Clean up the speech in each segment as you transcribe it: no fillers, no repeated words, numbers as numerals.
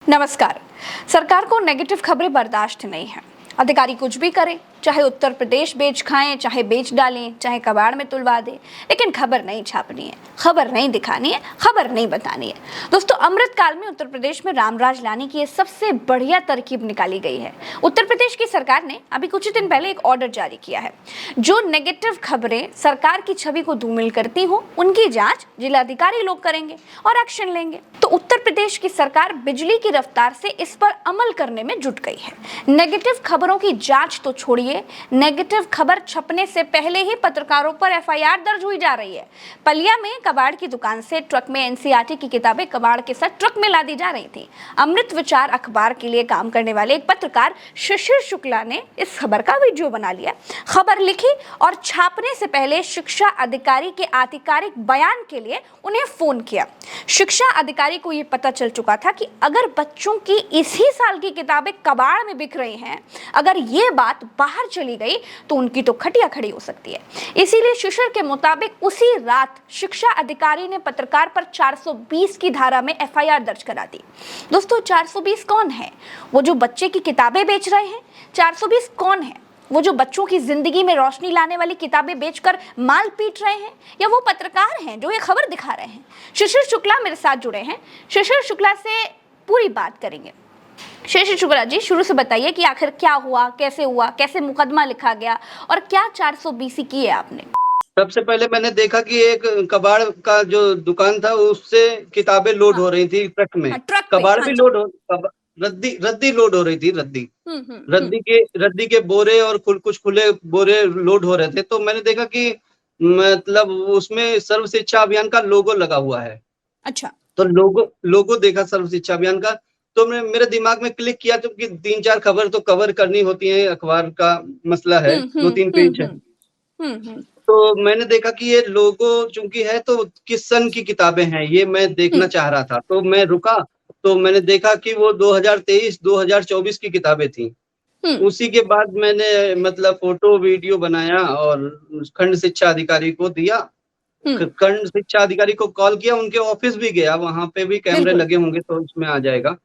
नमस्कार। सरकार को नेगेटिव खबरें बर्दाश्त नहीं है। अधिकारी कुछ भी करें, चाहे उत्तर प्रदेश बेच खाएं, चाहे बेच डालें, चाहे कबाड़ में तुलवा दें, लेकिन खबर नहीं छापनी है, खबर नहीं दिखानी है, खबर नहीं बतानी है। दोस्तों, अमृत काल में उत्तर प्रदेश में रामराज लाने की ये सबसे बढ़िया तरकीब निकाली गई है। उत्तर प्रदेश की सरकार ने अभी कुछ ही दिन पहले एक ऑर्डर जारी किया है। जो नेगेटिव खबरें सरकार की छवि को धूमिल करती हो, उनकी जांच जिलाधिकारी लोग करेंगे और एक्शन लेंगे। तो उत्तर प्रदेश की सरकार बिजली की रफ्तार से इस पर अमल करने में जुट गई है। नेगेटिव खबरों की जांच तो छोड़िए, नेगेटिव खबर छपने से पहले ही पत्रकारों पर एफआईआर दर्ज हुई जा रही है। पलिया में कबाड़ की दुकान से ट्रक में एनसीईआरटी की किताबें कबाड़ के साथ ट्रक में लादी जा रही थी। अमृत विचार अखबार के लिए काम करने वाले एक पत्रकार शिशिर शुक्ला ने इस खबर का वीडियो बना लिया, खबर लिखी और छापने से पहले शिक्षा अधिकारी के आधिकारिक बयान के लिए उन्हें फोन किया। शिक्षा अधिकारी को यह पता चल चुका था कि अगर बच्चों की इसी साल की किताबें कबाड़ में बिक रही हैं, अगर ये बात बाहर चली गई तो उनकी तो खटिया खड़ी हो सकती है। इसीलिए शिशिर के मुताबिक उसी रात शिक्षा अधिकारी ने पत्रकार पर 420 की धारा में एफआईआर दर्ज करा दी। दोस्तों, 420 कौन है? वो जो बच्चे की किताबें बेच रहे हैं। 420 कौन है? वो जो बच्चों की जिंदगी में रोशनी लाने वाली किताबें बेचकर माल पीट रहे हैं, या वो पत्रकार हैं जो ये खबर दिखा रहे हैं? शिशिर शुक्ला मेरे साथ जुड़े हैं। शिशिर शुक्ला से पूरी बात करेंगे। शिशिर शुक्ला जी, शुरू से बताइए कि आखिर क्या हुआ, कैसे मुकदमा लिखा गया और क्या 420 की है आपने? सबसे पहले मैंने देखा कि एक कबाड़ का जो दुकान था उससे किताबें लोड हो रही थी ट्रक में। ट्रक कबाड़ भी लोड हो, रद्दी लोड हो रही थी। रद्दी के बोरे और कुछ खुले बोरे लोड हो रहे थे। तो मैंने देखा कि मतलब उसमें सर्व शिक्षा अभियान का लोगो लगा हुआ है। अच्छा। तो लोगो देखा सर्व शिक्षा अभियान का, तो मेरे दिमाग में क्लिक किया तो कि 3-4 खबर तो कवर करनी होती है, अखबार का मसला है, 2-3 पेज है। तो मैंने देखा कि ये लोगो चूंकि है तो किस सन की किताबें हैं ये मैं देखना चाह रहा था। तो मैं रुका, तो मैंने देखा कि वो 2023-2024 की किताबें थी। उसी के बाद मैंने मतलब फोटो वीडियो बनाया और खंड शिक्षा अधिकारी को दिया। खंड शिक्षा अधिकारी को कॉल किया, उनके ऑफिस भी गया, वहां पे भी कैमरे लगे होंगे तो उसमें आ जाएगा।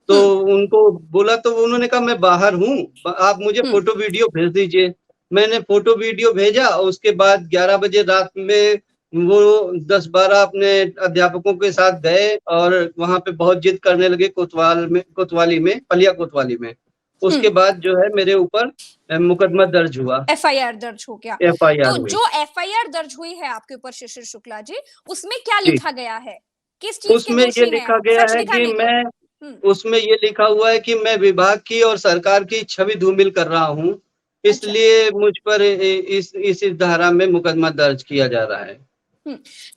तो उनको बोला तो उन्होंने कहा मैं बाहर हूँ, आप मुझे फोटो वीडियो भेज दीजिए। मैंने फोटो वीडियो भेजा। उसके बाद 11 बजे रात में वो 10-12 अपने अध्यापकों के साथ गए और वहां पे बहुत जिद करने लगे पलिया कोतवाली में। उसके बाद जो है मेरे ऊपर मुकदमा दर्ज हुआ, एफआईआर दर्ज हो गया। एफआईआर तो हुई। जो एफआईआर दर्ज हुई है आपके ऊपर शिशिर शुक्ला जी, उसमें क्या लिखा गया है? किस चीज के उसमें ये दोषी हैं लिखा आप? गया सच है कि दिखाने उसमें ये लिखा हुआ है कि मैं विभाग की और सरकार की छवि धूमिल कर रहा हूँ, इसलिए मुझ पर इस धारा में मुकदमा दर्ज किया जा रहा है।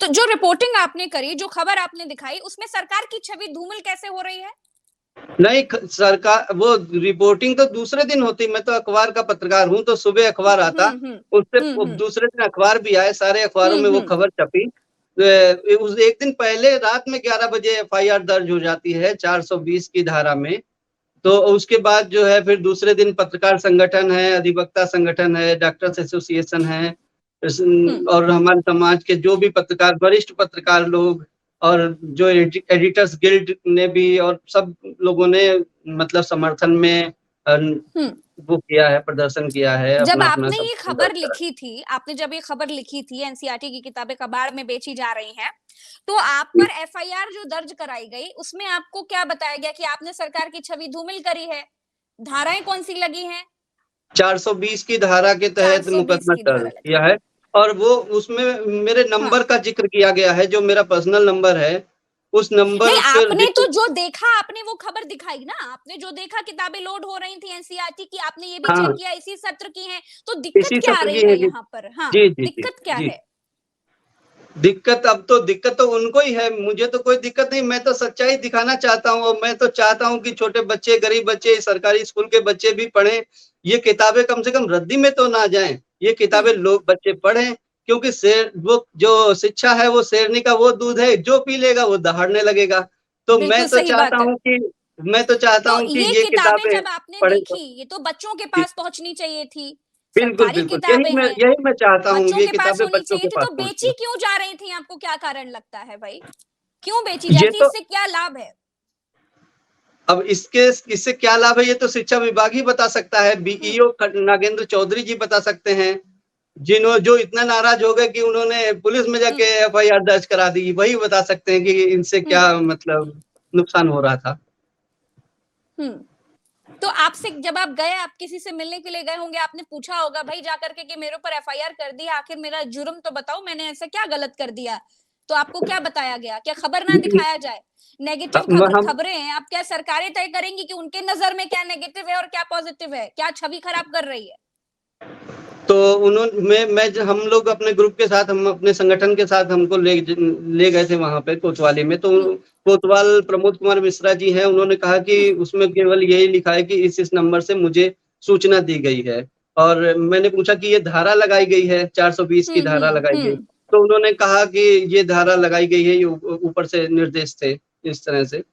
तो जो रिपोर्टिंग आपने करी, जो खबर आपने दिखाई, उसमें सरकार की छवि धूमिल कैसे हो रही है? नहीं, सरकार वो रिपोर्टिंग तो दूसरे दिन होती। मैं तो अखबार का पत्रकार हूँ, तो सुबह अखबार आता, उससे दूसरे दिन अखबार भी आए, सारे अखबारों में वो खबर छपी। उस एक दिन पहले रात में 11 बजे एफआईआर दर्ज हो जाती है 420 की धारा में। तो उसके बाद जो है फिर दूसरे दिन पत्रकार संगठन है, अधिवक्ता संगठन है, डॉक्टर्स एसोसिएशन है और हमारे समाज के जो भी पत्रकार, वरिष्ठ पत्रकार लोग और जो एडिटर्स गिल्ड ने भी और सब लोगों ने मतलब समर्थन में वो किया है, प्रदर्शन किया है। जब अपना आपने सब ये खबर लिखी थी, एनसीईआरटी की किताबें कबाड़ में बेची जा रही हैं, तो आप पर एफआईआर जो दर्ज कराई गई, उसमें आपको क्या बताया गया कि आपने सरकार की छवि धूमिल करी है? धाराएं कौन सी लगी हैं? 420 की धारा के तहत 420 मुकदमा की दर्ज धारा लगी। किया है और वो उसमें मेरे नंबर का जिक्र किया गया है, जो मेरा पर्सनल नंबर है। उस नंबर नहीं, पर आपने तो जो देखा, आपने वो खबर दिखाई ना, आपने जो देखा किताबें लोड हो रही थी एनसीईआरटी की, आपने ये भी चेक किया इसी सत्र की हैं, तो दिक्कत इसी क्या आ सत्र रही की है है जी। यहाँ पर? हाँ, जी, जी, जी, दिक्कत क्या जी। है? दिक्कत तो उनको ही है, मुझे तो कोई दिक्कत नहीं। मैं तो सच्चाई दिखाना चाहता हूँ और मैं तो चाहता हूँ कि छोटे बच्चे, गरीब बच्चे, सरकारी स्कूल के बच्चे भी पढ़ें। ये किताबें कम से कम रद्दी में तो ना जाएं। ये किताबें लोग बच्चे पढ़ें, क्योंकि शेर वो जो शिक्षा है वो शेरनी का वो दूध है, जो पी लेगा वो दहाड़ने लगेगा। तो बिल्कुल सही बात है। मैं तो चाहता तो हूँ कि ये ये किताबें किताबें जब आपने पढ़े। देखी, ये तो बच्चों के पास पहुंचनी चाहिए थी। बिल्कुल, सरकारी बिल्कुल। किताबें हैं, यही मैं चाहता हूँ, बच्चों ये के पास किताबें होनी बच्चों चाहिए के थी, पास तो बेची पहुँचे। क्यों जा रही थी? आपको क्या कारण लगता है भाई? क्यों बेची ये जाती है? तो इससे क्या लाभ है? अब इससे क्या लाभ है ये तो शिक्षा विभाग ही बता सकता है। बीईओ नागेंद्र चौधरी जी बता सकते हैं, जो इतना नाराज हो गए कि उन्होंने पुलिस में जाके एफआईआर दर्ज करा दी, वही बता सकते हैं कि इनसे क्या मतलब नुकसान हो रहा था। तो आपसे जब आप गए, आप किसी से मिलने के लिए गए होंगे, आपने पूछा होगा भाई जाकर के कि मेरे ऊपर एफआईआर कर दिया, आखिर मेरा जुर्म तो बताओ, मैंने ऐसा क्या गलत कर दिया? तो आपको क्या बताया गया? क्या खबर ना दिखाया जाए? नेगेटिव खबरें हैं, आप क्या सरकारें तय करेंगी कि उनके नजर में क्या नेगेटिव है और क्या पॉजिटिव है, क्या छवि खराब कर रही है? तो हम लोग अपने ग्रुप के साथ, हम अपने संगठन के साथ, हमको ले गए थे वहां पे कोतवाली में। तो कोतवाल प्रमोद कुमार मिश्रा जी हैं, उन्होंने कहा कि उसमें केवल यही लिखा है कि इस नंबर से मुझे सूचना दी गई है। और मैंने पूछा कि ये धारा लगाई गई है, 420 की धारा लगाई गई। तो उन्होंने कहा कि ये धारा लगाई गई है, ये ऊपर से निर्देश थे, इस तरह से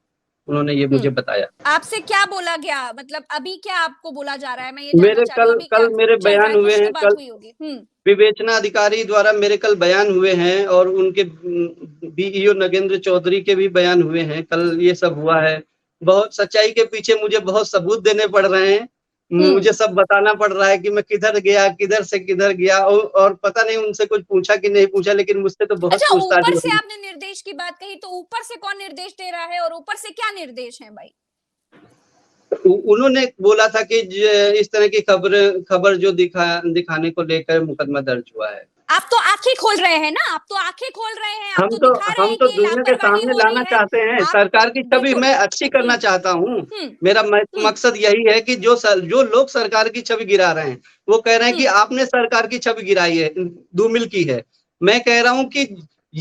उन्होंने ये मुझे बताया। आपसे क्या बोला गया, मतलब अभी क्या आपको बोला जा रहा है? मैं ये मेरे कल मेरे बयान हुए हैं, कल हुई होगी। विवेचना अधिकारी द्वारा मेरे कल बयान हुए हैं, और उनके बीईओ नगेंद्र चौधरी के भी बयान हुए हैं। कल ये सब हुआ है। बहुत सच्चाई के पीछे मुझे बहुत सबूत देने पड़ रहे हैं, मुझे सब बताना पड़ रहा है कि मैं किधर गया, किधर से किधर गया, और पता नहीं उनसे कुछ पूछा कि नहीं पूछा, लेकिन मुझसे तो बहुत पूछताछ ऊपर से आपने निर्देश की बात कही, तो ऊपर से कौन निर्देश दे रहा है और ऊपर से क्या निर्देश है भाई? उन्होंने बोला था कि इस तरह की खबर जो दिखाने को लेकर मुकदमा दर्ज हुआ है। आप तो आंखें खोल रहे हैं ना, आप तो आंखें खोल रहे हैं, हम तो दुनिया के सामने लाना चाहते हैं, सरकार की छवि मैं अच्छी करना चाहता हूँ। मेरा मकसद यही है कि जो लोग सरकार की छवि गिरा रहे हैं, वो कह रहे हैं कि आपने सरकार की छवि गिराई है, धूमिल की है। मैं कह रहा हूँ कि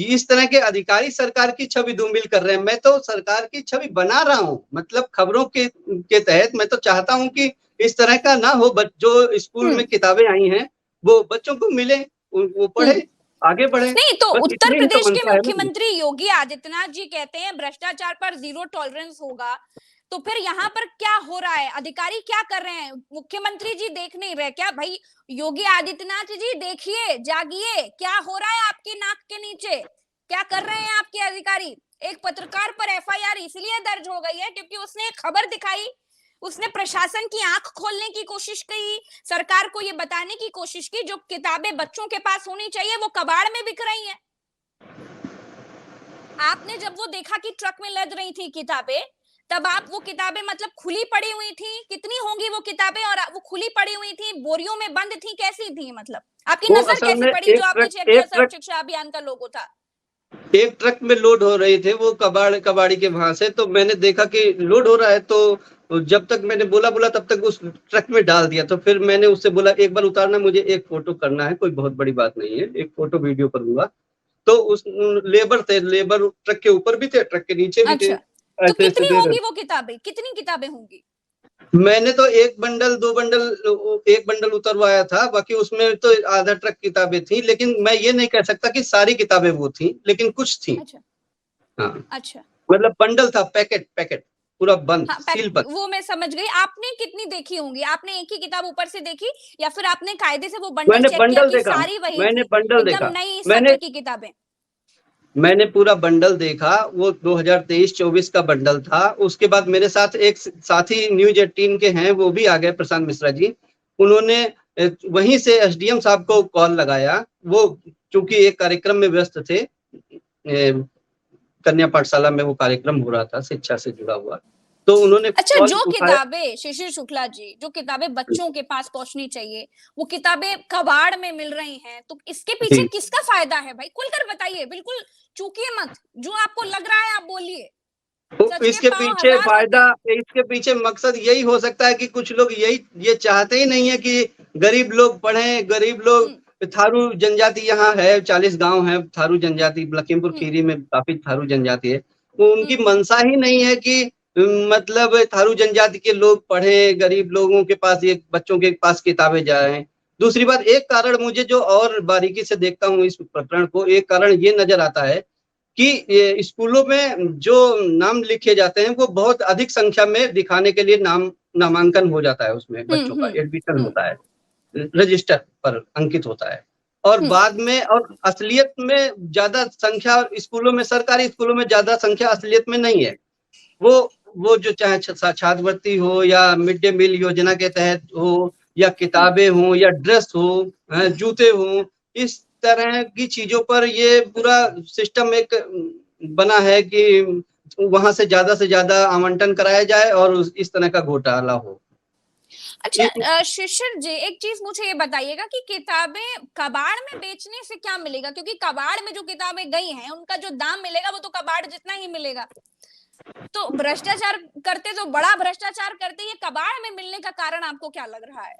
इस तरह के अधिकारी सरकार की छवि धूमिल कर रहे हैं। मैं तो सरकार की छवि बना रहा हूँ, मतलब खबरों के तहत मैं तो चाहता हूँ कि इस तरह का ना हो। जो स्कूल में किताबें आई हैं वो बच्चों को मिले, वो पढ़े, आगे बढ़े। नहीं तो उत्तर प्रदेश के मुख्यमंत्री योगी आदित्यनाथ जी कहते हैं भ्रष्टाचार पर 0 टॉलरेंस होगा, तो फिर यहाँ पर क्या हो रहा है? अधिकारी क्या कर रहे हैं? मुख्यमंत्री जी देख नहीं रहे क्या? भाई योगी आदित्यनाथ जी देखिए, जागिए, क्या हो रहा है आपकी नाक के नीचे? क्या कर रहे हैं आपके अधिकारी? एक पत्रकार पर एफआईआर इसलिए दर्ज हो गई है क्योंकि उसने एक खबर दिखाई, उसने प्रशासन की आंख खोलने की कोशिश की, सरकार को ये बताने की कोशिश की जो किताबें बच्चों के पास होनी चाहिए वो कबाड़ में बिक रही हैं। आपने जब वो देखा कि ट्रक में लद रही थी किताबें, तब आप वो किताबें मतलब खुली पड़ी हुई थी, कितनी होंगी वो किताबें, और वो खुली पड़ी हुई थी, बोरियों में बंद थी, कैसी थी? मतलब आपकी नजर कैसी पड़ी जो आपने चेक किया सर्व शिक्षा अभियान का लोगो था? एक ट्रक में लोड हो रहे थे वो कबाड़ी के वहां से। तो मैंने देखा कि लोड हो रहा है, तो जब तक मैंने बोला तब तक उस ट्रक में डाल दिया। तो फिर मैंने उससे बोला एक बार उतारना, मुझे एक फोटो करना है, कोई बहुत बड़ी बात नहीं है, एक फोटो वीडियो करूंगा। तो उस लेबर ट्रक के ऊपर भी थे, ट्रक के नीचे भी थे। तो कितनी होंगी वो किताबें, कितनी किताबें होंगी? मैंने तो एक बंडल उतरवाया था, बाकी उसमें तो आधा ट्रक किताबें थी, लेकिन मैं ये नहीं कह सकता कि सारी किताबें वो थी, लेकिन कुछ थी। अच्छा। हाँ, अच्छा, मतलब बंडल था, पैकेट पूरा बंद, सील बंद। वो मैं समझ गई। आपने कितनी देखी होंगी? आपने एक ही किताब ऊपर से देखी या फिर आपने कायदे से वो बंडल चेक किया कि सारी वही मैंने थी, बंडल एकदम देखा, नई सत्र की किताबें? मैंने पूरा बंडल देखा, वो 2023-24 का बंडल था। उसके बाद मेरे साथ एक साथी न्यूज 18 के हैं, वो भी आ गए, प्रशांत मिश्रा जी। उन्होंने वहीं से एसडीएम साहब को कॉल लगाया। वो चूंकि एक कार्यक्रम में व्यस्त थे, कन्या पाठशाला में वो कार्यक्रम हो रहा था शिक्षा से जुड़ा हुआ। तो उन्होंने अच्छा, जो किताबें शिशिर शुक्ला जी, जो किताबें बच्चों के पास पहुंचनी चाहिए, वो किताबें कबाड़ में मिल रही हैं, तो इसके पीछे किसका फायदा है भाई? खुलकर बताइए, बिल्कुल चूकिए मत, जो आपको लग रहा है आप बोलिए। तो इसके पीछे मकसद यही हो सकता है कि कुछ लोग ये चाहते ही नहीं है कि गरीब लोग पढ़ें। गरीब लोग, थारू जनजाति यहाँ है, 40 गांव है थारू जनजाति, लखीमपुर खीरी में काफी थारू जनजाति है। तो उनकी मंशा ही नहीं है कि मतलब थारू जनजाति के लोग पढ़े, गरीब लोगों के पास, ये बच्चों के पास किताबें जाएं। दूसरी बात, एक कारण मुझे जो और बारीकी से देखता हूँ इस प्रकरण को, एक कारण ये नजर आता है कि स्कूलों में जो नाम लिखे जाते हैं वो बहुत अधिक संख्या में दिखाने के लिए नामांकन हो जाता है, उसमें बच्चों का एडमिशन होता है, रजिस्टर पर अंकित होता है, और बाद में, और असलियत में ज्यादा संख्या स्कूलों में, सरकारी स्कूलों में ज्यादा संख्या असलियत में नहीं है। वो वो जो चाहे छात्रवृत्ति हो या मिड डे मील योजना के तहत हो या किताबें हो या ड्रेस हो, जूते हो, इस तरह की चीजों पर ये पूरा सिस्टम एक बना है कि वहां से ज्यादा आवंटन कराया जाए और इस तरह का घोटाला हो। अच्छा शिशिर जी, एक चीज मुझे ये बताइएगा कि किताबें कबाड़ में बेचने से क्या मिलेगा, क्योंकि कबाड़ में जो किताबें गई हैं उनका जो दाम मिलेगा वो तो कबाड़ जितना ही मिलेगा। तो भ्रष्टाचार करते तो बड़ा भ्रष्टाचार करते, ये कबाड़ में मिलने का कारण आपको क्या लग रहा है?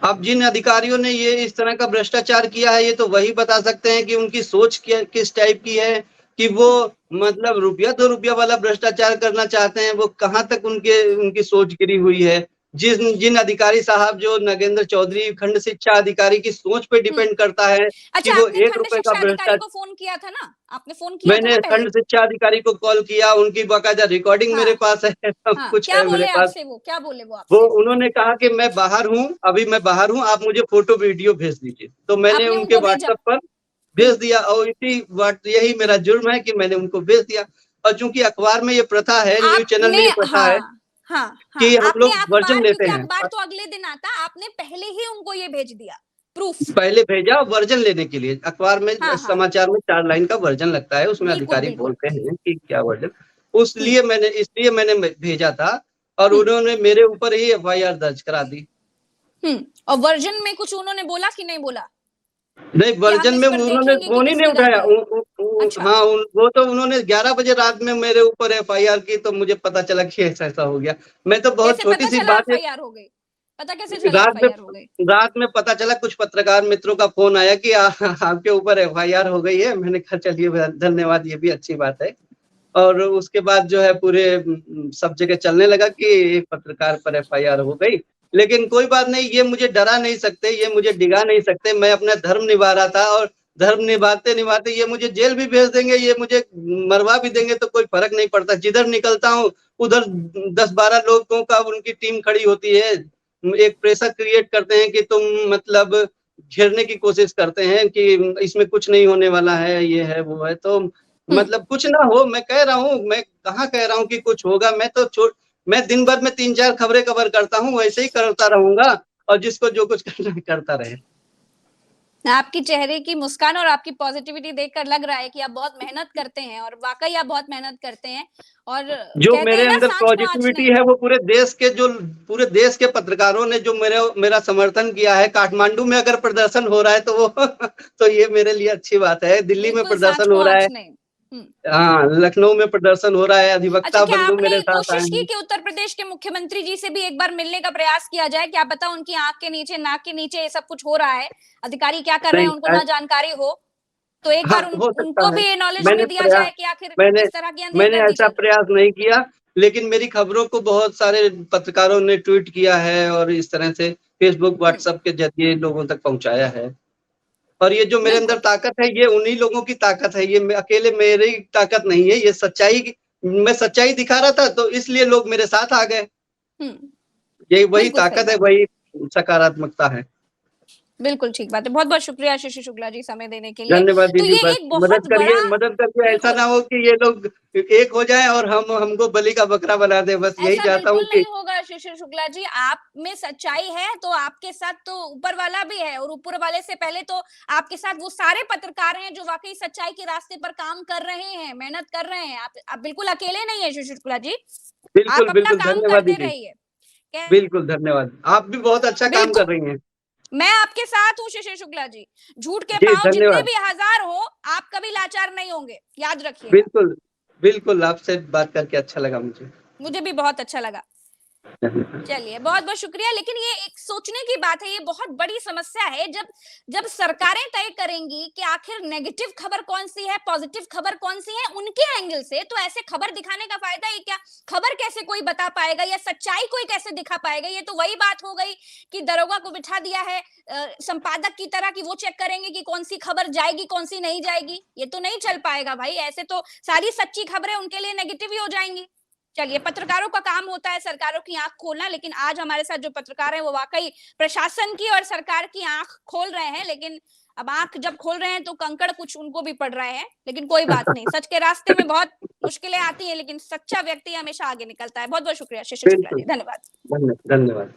अब जिन अधिकारियों ने ये इस तरह का भ्रष्टाचार किया है, ये तो वही बता सकते हैं कि उनकी सोच किस टाइप की है, कि वो मतलब रुपया 2 रुपया वाला भ्रष्टाचार करना चाहते हैं, वो कहाँ तक उनकी सोच गिरी हुई है। जिन अधिकारी साहब, जो नगेंद्र चौधरी खंड शिक्षा अधिकारी की सोच पे डिपेंड करता है कि अच्छा, वो आपने 1 खंड रुपए का शिक्षा अधिकारी भ्रष्टाचार। को फोन किया था ना? आपने फोन किया था मैंने ना पहले? खंड शिक्षा अधिकारी को कॉल किया, उनकी बाकायदा रिकॉर्डिंग मेरे हाँ पास है, सब हाँ, कुछ क्या है मेरे बोले पास। आपसे वो, क्या बोले वो वो आपसे? उन्होंने कहा कि मैं बाहर हूँ, अभी मैं बाहर हूँ, आप मुझे फोटो वीडियो भेज दीजिए। तो मैंने आपने उनके उनको भेजा? व्हाट्सएप पर भेज दिया और यही मेरा जुर्म है कि मैंने उनको भेज दिया। और चूंकि अखबार में ये प्रथा है, न्यूज चैनल में आपने, ये प्रथा है हाँ हाँ हाँ, कि हम आपने लोग वर्जन अखबार, लेते क्योंकि हैं। अखबार तो अगले दिन आता, आपने पहले ही उनको ये भेज दिया प्रूफ? पहले भेजा वर्जन लेने के लिए। अखबार में, हाँ हाँ, समाचार में 4 लाइन का वर्जन लगता है, उसमें बिल्कुल अधिकारी बिल्कुल। बोलते हैं कि क्या वर्जन। हम्म इसलिए मैंने भेजा था और हम्म उन्होंने मेरे ऊपर ही एफआईआर दर्ज करा दी। और वर्जन में कुछ उन्होंने बोला कि नहीं बोला नहीं, कि हम वर्जन इस में पर उन्होंने देखेंगे कि फोन ही नहीं किसकी उठाया। गलती है? अच्छा, हाँ, वो तो उन्होंने 11 बजे रात में मेरे ऊपर एफआईआर की, तो मुझे पता चला कि ऐसा ऐसा हो गया। मैं तो बहुत कैसे छोटी पता सी चला बात है। एफआईआर हो गई? पता कैसे चला रात में एफआईआर हो गई? रात में पता चला, कुछ पत्रकार मित्रों का फोन आया कि आपके ऊपर एफआईआर हो गई है। मैंने कहा चलिए धन्यवाद, ये भी अच्छी बात है। और उसके बाद जो है पूरे सब जगह चलने लगा कि एक पत्रकार पर एफआईआर हो गई। लेकिन कोई बात नहीं, ये मुझे डरा नहीं सकते, ये मुझे डिगा नहीं सकते। मैं अपना धर्म निभा रहा था और धर्म निभाते निभाते ये मुझे जेल भी भेज देंगे, ये मुझे मरवा भी देंगे, तो कोई फर्क नहीं पड़ता। जिधर निकलता हूँ उधर 10-12 लोगों का उनकी टीम खड़ी होती है, एक प्रेशर क्रिएट करते हैं कि तुम मतलब घेरने की कोशिश करते हैं कि इसमें कुछ नहीं होने वाला है, ये है वो है। तो हम्म मतलब कुछ ना हो, मैं कह रहा हूँ, मैं कहाँ कह रहा हूँ कि कुछ होगा। मैं दिन भर में 3-4 खबरें कवर करता हूँ, वैसे ही करता रहूंगा और जिसको जो कुछ करना है करता रहे। आपकी चेहरे की मुस्कान और आपकी पॉजिटिविटी देखकर लग रहा है कि आप बहुत मेहनत करते हैं, और वाकई आप बहुत मेहनत करते हैं। और जो कहते मेरे हैं ना, अंदर सांच को आंच पॉजिटिविटी नहीं। है, वो पूरे देश के पत्रकारों ने जो मेरा समर्थन किया है। काठमांडू में अगर प्रदर्शन हो रहा है तो वो तो ये मेरे लिए अच्छी बात है। दिल्ली में बिल्कुल सांच प्रदर्शन को हो रहा आंच है, नहीं। हाँ, लखनऊ में प्रदर्शन हो रहा है, अच्छा, अधिवक्ता क्या बंधु आपने मेरे साथ आए कोशिश की हैं। कि उत्तर प्रदेश के मुख्यमंत्री जी से भी एक बार मिलने का प्रयास किया जाए? क्या पता उनकी आंख के नीचे, नाक के नीचे ये सब कुछ हो रहा है, अधिकारी क्या कर रहे हैं नहीं, उनको ना जानकारी हो, तो एक हाँ, बार हो सकता उनको है। भी ये नॉलेज मैंने में दिया प्रयास जाए कि आखिर मैंने किस तरह की मैंने अंधेर गर्दी ऐसा चल रही है। प्रयास नहीं किया, लेकिन मेरी खबरों को बहुत सारे पत्रकारों ने ट्वीट किया है और इस तरह से फेसबुक, हम्म, व्हाट्सएप के जरिए लोगों तक पहुंचाया है। और ये जो मेरे अंदर बिल्कुल। ताकत है, ये उन्हीं लोगों की ताकत है, ये अकेले मेरी ताकत नहीं है। ये मैं सच्चाई दिखा रहा था, तो इसलिए लोग मेरे साथ आ गए। हम्म, यही वही बिल्कुल सही ताकत है, बात है। वही सकारात्मकता है। बिल्कुल ठीक बात है। बहुत बहुत शुक्रिया शिशिर शुक्ला जी समय देने के लिए। धन्यवाद तो दीदी, ये बस एक बहुत बड़ा, मदद करिए, ऐसा बिल्कुल, ना हो कि ये लोग एक हो जाएं और हमको बलि का बकरा बना दे। बस यही ऐसा चाहता हूँ बिल्कुल कि नहीं होगा शिशिर शुक्ला जी। आप में सच्चाई है तो आपके साथ तो ऊपर वाला भी है, और ऊपर वाले से पहले तो आपके साथ वो सारे पत्रकार हैं जो वाकई सच्चाई के रास्ते पर काम कर रहे हैं, मेहनत कर रहे हैं। आप बिल्कुल अकेले नहीं है शिशिर शुक्ला जी। आप बिल्कुल, अपना बिल्कुल, काम धन्यवाद करते दीदी। रहिए। बिल्कुल, धन्यवाद। आप भी बहुत अच्छा काम बिल्कुल, कर रही हैं। मैं आपके साथ हूँ शिशिर शुक्ला जी। झूठ के जी, पांव जितने धन्यवाद। भी हजार हो, आप कभी लाचार नहीं होंगे, याद रखिएगा। बिल्कुल, बिल्कुल, आपसे बात करके अच्छा लगा मुझे। मुझे भी बहुत अच्छा लगा। धन्यवाद। चलिए, बहुत-बहुत शुक्रिया। लेकिन ये एक सोचने की बात है, ये बहुत बड़ी समस्या है। जब जब सरकारें तय करेंगी कि आखिर नेगेटिव खबर कौन-सी है, पॉजिटिव खबर कौन-सी है, उनके एंगल से, तो ऐसे खबर दिखाने का फ़ायदा ही क्या? खबर कैसे कोई बता पाएगा या सच्चाई कोई कैसे दिखा पाएगा? ये तो वही बात हो गई कि दरोगा को बिठा दिया है संपादक की तरह, कि वो चेक करेंगे कि कौन-सी खबर जाएगी, कौन-सी नहीं जाएगी। ये तो नहीं चल पाएगा भाई, ऐसे तो सारी सच्ची खबरें उनके लिए नेगेटिव ही हो जाएँगी। चलिए, पत्रकारों का काम होता है सरकारों की आंख खोलना, लेकिन आज हमारे साथ जो पत्रकार हैं वो वाकई प्रशासन की और सरकार की आंख खोल रहे हैं। लेकिन अब आंख जब खोल रहे हैं तो कंकड़ कुछ उनको भी पड़ रहे हैं, लेकिन कोई बात नहीं, सच के रास्ते में बहुत मुश्किलें आती हैं लेकिन सच्चा व्यक्ति हमेशा आगे निकलता है। बहुत बहुत शुक्रिया शिशिर शुक्ला जी, बिल्कुल। धन्यवाद। धन्यवाद।